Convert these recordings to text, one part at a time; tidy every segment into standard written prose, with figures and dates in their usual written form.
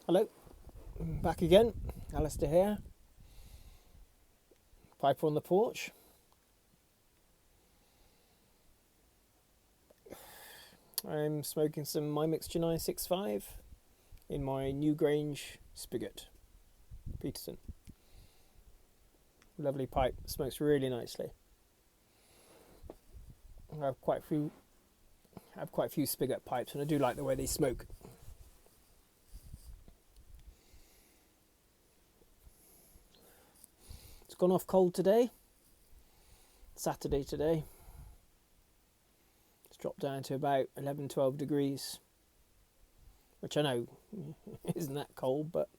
Hello, back again. Alistair here. Piper on the porch. I'm smoking some My Mixture 965 in my Newgrange spigot, Peterson. Lovely pipe, smokes really nicely. I have quite a few spigot pipes, and I do like the way they smoke. It's gone off cold today. Saturday today. It's dropped down to about 11-12 degrees, which I know isn't that cold, but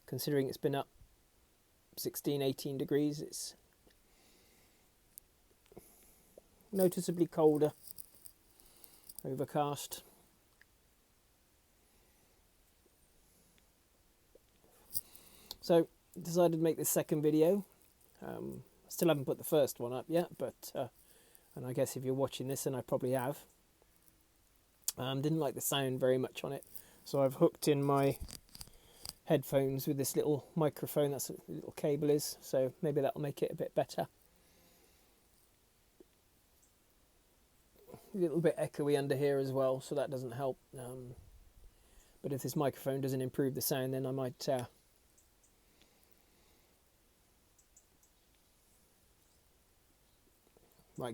considering it's been up 16-18 degrees, it's noticeably colder. Overcast. So decided to make this second video. Still haven't put the first one up yet, but and I guess if you're watching this, and I probably have, didn't like the sound very much on it, so I've hooked in my headphones with this little microphone. That's what the little cable is, so maybe that'll make it a bit better. A little bit echoey under here as well, so that doesn't help. But if this microphone doesn't improve the sound, then I might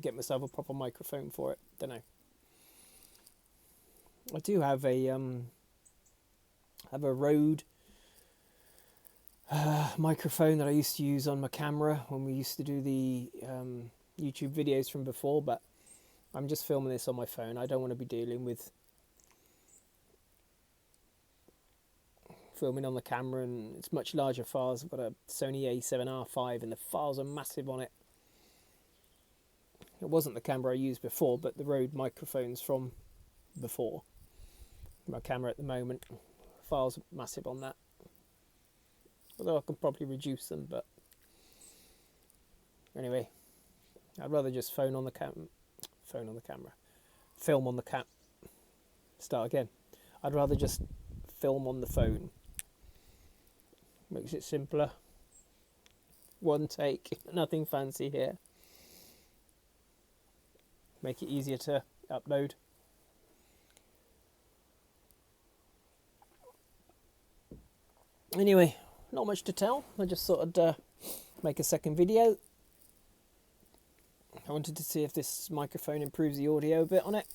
get myself a proper microphone for it. Don't know. I do have a Rode microphone that I used to use on my camera when we used to do the YouTube videos from before, but I'm just filming this on my phone. I don't want to be dealing with filming on the camera, and it's much larger files. I've got a Sony A7R5 and the files are massive on it. It wasn't the camera I used before, but the Rode microphones from before. My camera at the moment, files are massive on that. Although I can probably reduce them, but anyway, I'd rather just film on the camera. Start again. I'd rather just film on the phone. Makes it simpler. One take, nothing fancy here. Make it easier to upload. Anyway, not much to tell. I just thought I'd make a second video. I wanted to see if this microphone improves the audio a bit on it.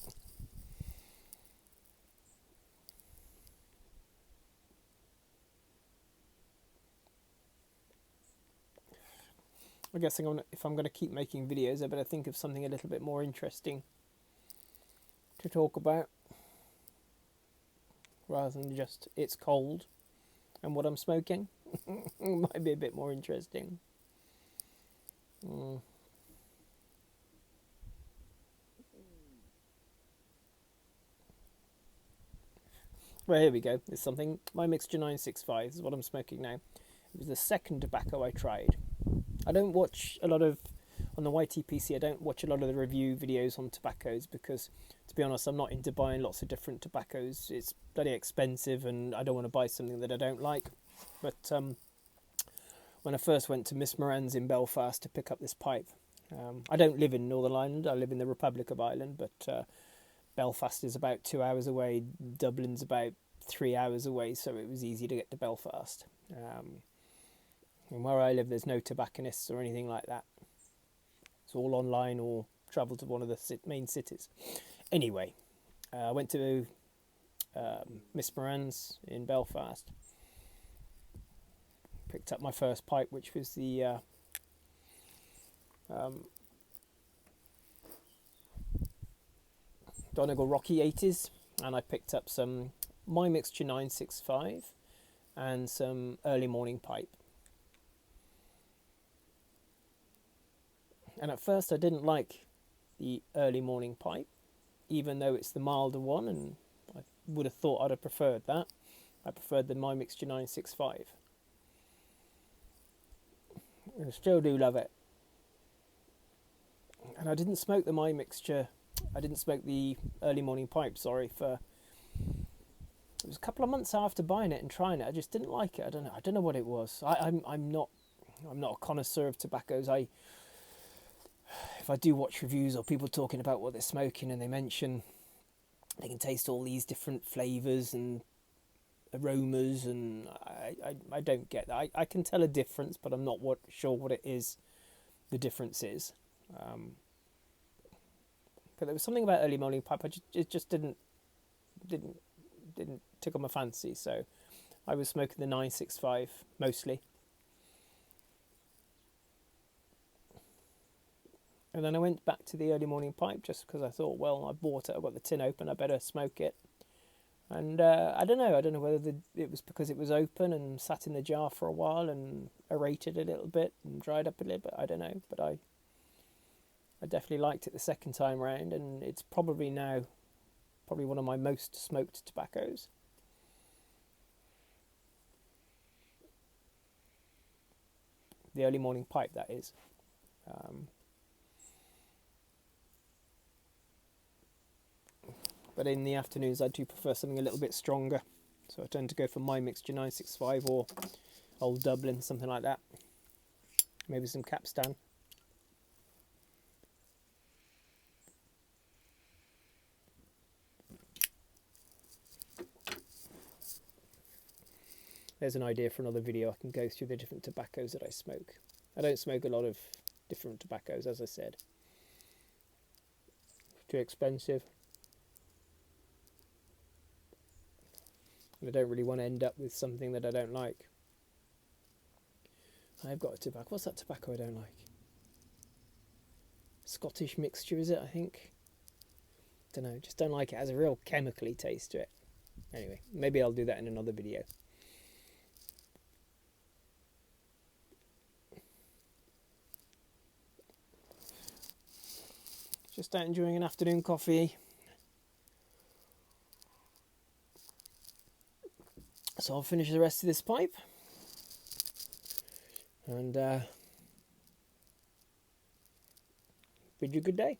I'm guessing if I'm going to keep making videos, I better think of something a little bit more interesting to talk about, rather than just it's cold and what I'm smoking. Might be a bit more interesting. Well, here we go. It's something. My Mixture 965 is what I'm smoking now. It was the second tobacco I tried. I don't watch a lot of, on the YTPC, I don't watch a lot of the review videos on tobaccos because, to be honest, I'm not into buying lots of different tobaccos. It's bloody expensive and I don't want to buy something that I don't like. But when I first went to Miss Moran's in Belfast to pick up this pipe, I don't live in Northern Ireland, I live in the Republic of Ireland, but Belfast is about 2 hours away, Dublin's about 3 hours away, so it was easy to get to Belfast. And where I live, there's no tobacconists or anything like that. It's all online or travel to one of the main cities. Anyway, I went to Miss Moran's in Belfast. Picked up my first pipe, which was the Donegal Rocky 80s. And I picked up some My Mixture 965 and some early morning pipe. And at first I didn't like the early morning pipe, even though it's the milder one, and I would have thought I'd have preferred that. I preferred the My Mixture 965. I still do love it. And I didn't smoke the early morning pipe, for It was a couple of months after buying it and trying it. I just didn't like it. I don't know what it was. I'm not a connoisseur of tobaccos. If I do watch reviews or people talking about what they're smoking and they mention they can taste all these different flavours and aromas, and I don't get that. I can tell a difference, but I'm not sure what it is. The difference is. But there was something about early morning pipe. It just didn't tickle my fancy. So I was smoking the 965 mostly. And then I went back to the early morning pipe just because I thought, well, I bought it, I've got the tin open, I better smoke it. And I don't know whether it was because it was open and sat in the jar for a while and aerated a little bit and dried up a little bit, I don't know. But I definitely liked it the second time round, and it's probably one of my most smoked tobaccos. The early morning pipe, that is. But in the afternoons I do prefer something a little bit stronger, so I tend to go for my mixture 965 or Old Dublin, something like that. Maybe some Capstan. There's an idea for another video. I can go through the different tobaccos that I smoke. I don't smoke a lot of different tobaccos, as I said. Too expensive. And I don't really want to end up with something that I don't like. I've got a tobacco. What's that tobacco I don't like? Scottish mixture, is it, I think? Don't know, just don't like it. It has a real chemically taste to it. Anyway, maybe I'll do that in another video. Just out enjoying an afternoon coffee. So I'll finish the rest of this pipe. And bid you a good day.